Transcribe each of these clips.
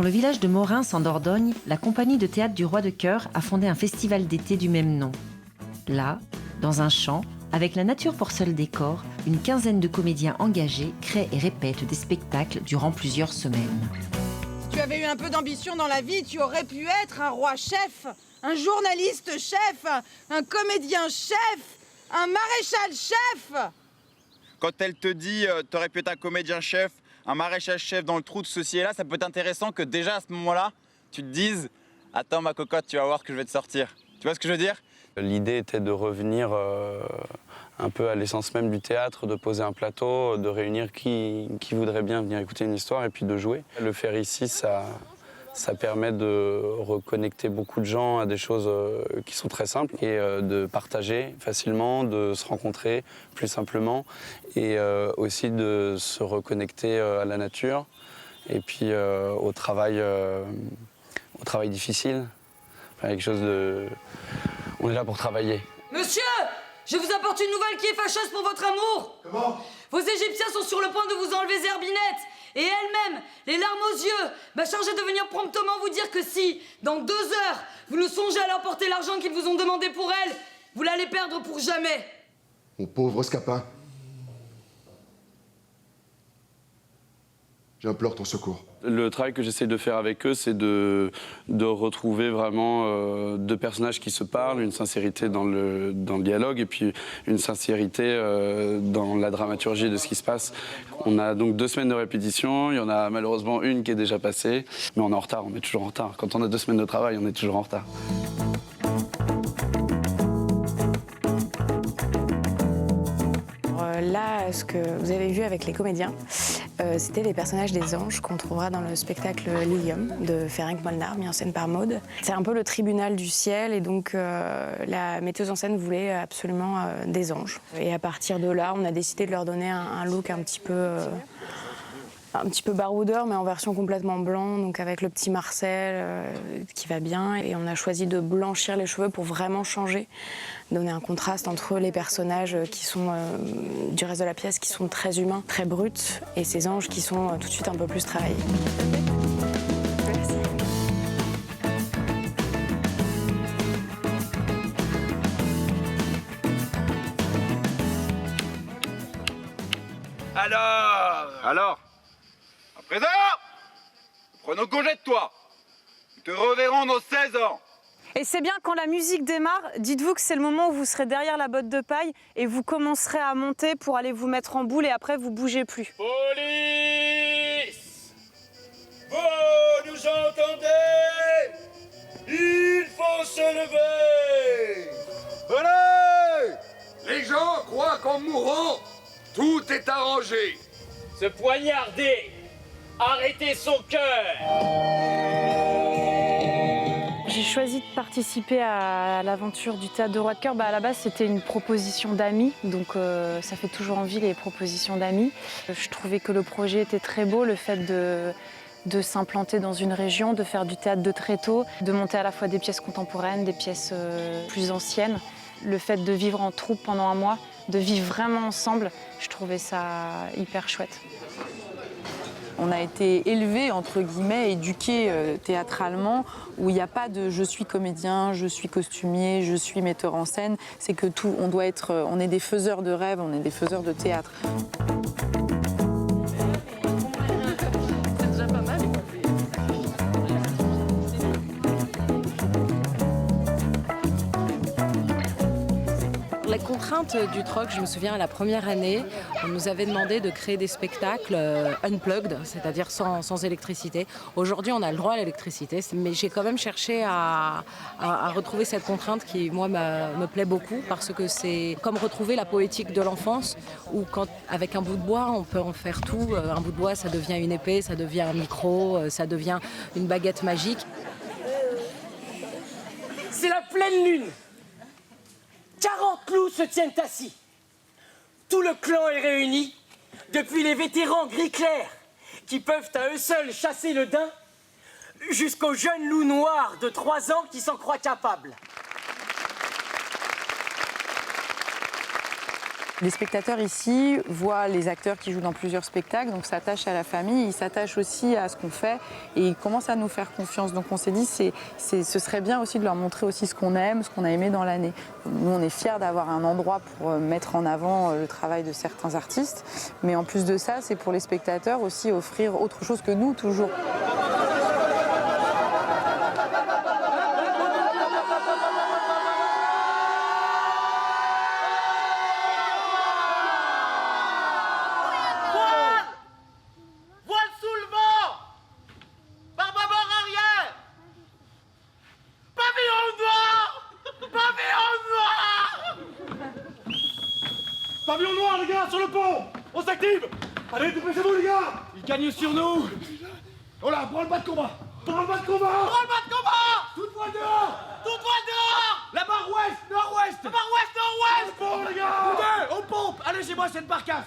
le village de Morins, en Dordogne, la compagnie de théâtre du Roi de Cœur a fondé un festival d'été du même nom. Là, dans un champ, avec la nature pour seul décor, une quinzaine de comédiens engagés créent et répètent des spectacles durant plusieurs semaines. Si tu avais eu un peu d'ambition dans la vie, tu aurais pu être un roi chef, un journaliste chef, un comédien chef, un maréchal chef. Quand elle te dit t'aurais pu être un comédien chef, un maréchal chef dans le trou de ceci et là, ça peut être intéressant que déjà à ce moment-là, tu te dises attends ma cocotte, tu vas voir ce que je vais te sortir. Tu vois ce que je veux dire? L'idée était de revenir un peu à l'essence même du théâtre, de poser un plateau, de réunir qui voudrait bien venir écouter une histoire et puis de jouer. Le faire ici, ça permet de reconnecter beaucoup de gens à des choses qui sont très simples et de partager facilement, de se rencontrer plus simplement et aussi de se reconnecter à la nature et puis au travail difficile. Enfin, quelque chose de... On est là pour travailler. Monsieur, je vous apporte une nouvelle qui est fâcheuse pour votre amour. Comment? Vos Égyptiens sont sur le point de vous enlever Zerbinette. Et elle-même, les larmes aux yeux, m'a chargé de venir promptement vous dire que si, dans 2 heures, vous ne songez à leur porter l'argent qu'ils vous ont demandé pour elle, vous l'allez perdre pour jamais. Mon pauvre Scapin. J'implore ton secours. Le travail que j'essaie de faire avec eux, c'est de retrouver vraiment 2 personnages qui se parlent, une sincérité dans le dialogue et puis une sincérité dans la dramaturgie de ce qui se passe. On a donc 2 semaines de répétition, il y en a malheureusement une qui est déjà passée, mais on est en retard, on est toujours en retard. Quand on a 2 semaines de travail, on est toujours en retard. Là, ce que vous avez vu avec les comédiens, c'était les personnages des anges qu'on trouvera dans le spectacle Lilium de Ferenc Molnar, mis en scène par Maud. C'est un peu le tribunal du ciel et donc la metteuse en scène voulait absolument des anges. Et à partir de là, on a décidé de leur donner un look un petit peu baroudeur, mais en version complètement blanc, donc avec le petit Marcel qui va bien. Et on a choisi de blanchir les cheveux pour vraiment changer, donner un contraste entre les personnages qui sont du reste de la pièce, qui sont très humains, très bruts, et ces anges qui sont tout de suite un peu plus travaillés. Merci. Alors à présent, prenons congé de toi. Nous te reverrons dans 16 ans. Et c'est bien quand la musique démarre, dites-vous que c'est le moment où vous serez derrière la botte de paille et vous commencerez à monter pour aller vous mettre en boule et après vous bougez plus. Police! Vous nous entendez? Il faut se lever! Allez! Les gens croient qu'en mourant, tout est arrangé. Se poignarder! Arrêtez son cœur! J'ai choisi de participer à l'aventure du Théâtre de Roi de Cœur. À la base, c'était une proposition d'amis, donc ça fait toujours envie les propositions d'amis. Je trouvais que le projet était très beau, le fait de s'implanter dans une région, de faire du théâtre de très tôt, de monter à la fois des pièces contemporaines, des pièces plus anciennes. Le fait de vivre en troupe pendant un mois, de vivre vraiment ensemble, je trouvais ça hyper chouette. On a été élevés, entre guillemets, éduqués théâtralement, où il n'y a pas de « je suis comédien, je suis costumier, je suis metteur en scène ». C'est que tout, on est des faiseurs de rêves, on est des faiseurs de théâtre. La contrainte du troc, je me souviens, la première année, on nous avait demandé de créer des spectacles unplugged, c'est-à-dire sans électricité. Aujourd'hui, on a le droit à l'électricité, mais j'ai quand même cherché à retrouver cette contrainte qui, moi, me plaît beaucoup, parce que c'est comme retrouver la poétique de l'enfance, où avec un bout de bois, on peut en faire tout. Un bout de bois, ça devient une épée, ça devient un micro, ça devient une baguette magique. C'est la pleine lune! 40 loups se tiennent assis. Tout le clan est réuni, depuis les vétérans gris clair, qui peuvent à eux seuls chasser le daim, jusqu'aux jeunes loups noirs de 3 ans qui s'en croient capables. Les spectateurs ici voient les acteurs qui jouent dans plusieurs spectacles, donc s'attachent à la famille, ils s'attachent aussi à ce qu'on fait et ils commencent à nous faire confiance. Donc on s'est dit ce serait bien aussi de leur montrer aussi ce qu'on aime, ce qu'on a aimé dans l'année. Nous on est fiers d'avoir un endroit pour mettre en avant le travail de certains artistes, mais en plus de ça, c'est pour les spectateurs aussi offrir autre chose que nous toujours. Pavillon noir, les gars, sur le pont! On s'active! Allez, dépêchez-vous, les gars! Ils gagnent sur nous! Oh là, prends le bas de combat! Prends le bas de combat! Prends le bas de combat! Toute voile dehors! Toute voile dehors! La barre ouest, nord-ouest! La barre ouest, nord-ouest! Au pont, les gars! Au pompe! Allez, chez moi cette barcasse!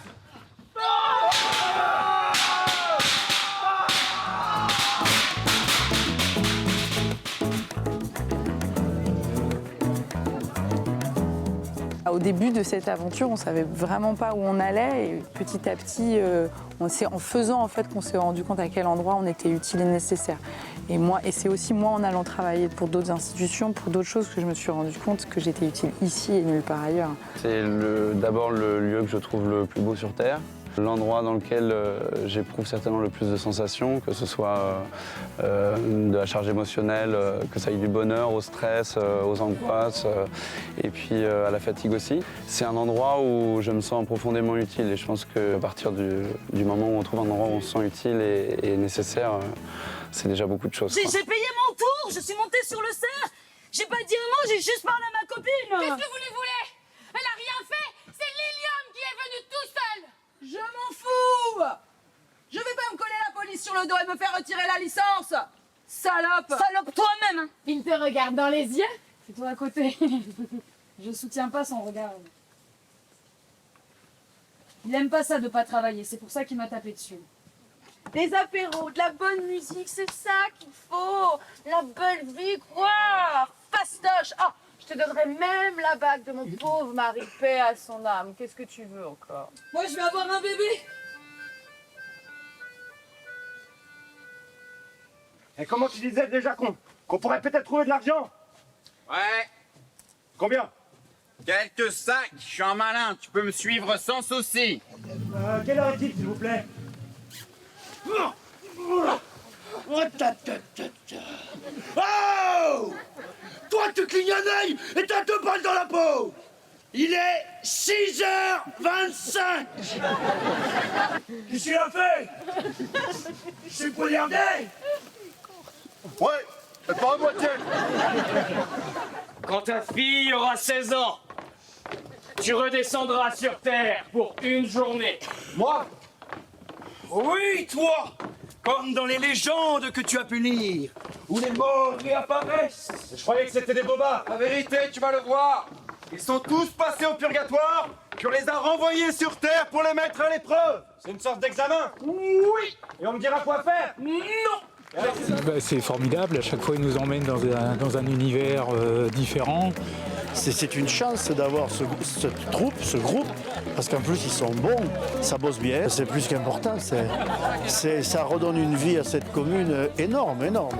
Au début de cette aventure, on ne savait vraiment pas où on allait et petit à petit, c'est en faisant en fait qu'on s'est rendu compte à quel endroit on était utile et nécessaire. Et c'est aussi moi en allant travailler pour d'autres institutions, pour d'autres choses que je me suis rendu compte que j'étais utile ici et nulle part ailleurs. C'est d'abord le lieu que je trouve le plus beau sur Terre. L'endroit dans lequel j'éprouve certainement le plus de sensations, que ce soit de la charge émotionnelle, que ça aille du bonheur au stress, aux angoisses et puis à la fatigue aussi. C'est un endroit où je me sens profondément utile et je pense qu'à partir du moment où on trouve un endroit où on se sent utile et nécessaire, c'est déjà beaucoup de choses. J'ai payé mon tour, je suis montée sur le cerf. J'ai pas dit un mot, j'ai juste parlé à ma copine. Qu'est-ce que vous lui voulez? Elle a rien fait, c'est Lilium qui est venu tout seul. Je m'en fous! Je vais pas me coller la police sur le dos et me faire retirer la licence! Salope! Salope toi-même! Il te regarde dans les yeux? C'est toi à côté. Je soutiens pas son regard. Il aime pas ça de pas travailler, c'est pour ça qu'il m'a tapé dessus. Des apéros, de la bonne musique, c'est ça qu'il faut! La belle vie, quoi! Fastoche! Ah! Je te donnerai même la bague de mon pauvre mari, paix à son âme. Qu'est-ce que tu veux encore? Moi, je vais avoir un bébé. Et comment tu disais déjà qu'on pourrait peut-être trouver de l'argent? Ouais. Combien? Quelques sacs, je suis un malin, tu peux me suivre sans souci. Quelle heure est-il, s'il vous plaît? Oh! Toi, tu clignes un œil et t'as 2 balles dans la peau! Il est 6h25! Qu'est-ce qu'il a fait? Je suis poignardé! Ouais, mais pas à moitié! Quand ta fille aura 16 ans, tu redescendras sur Terre pour une journée. Moi? Oui, toi! Comme dans les légendes que tu as pu lire, où les morts réapparaissent. Je croyais que c'était des bobards. La vérité, tu vas le voir. Ils sont tous passés au purgatoire, puis on les a renvoyés sur Terre pour les mettre à l'épreuve. C'est une sorte d'examen? Oui! Et on me dira quoi faire? Non! C'est formidable, à chaque fois ils nous emmènent dans un univers différent. C'est une chance d'avoir cette troupe, ce groupe, parce qu'en plus ils sont bons, ça bosse bien, c'est plus qu'important, ça redonne une vie à cette commune énorme, énorme.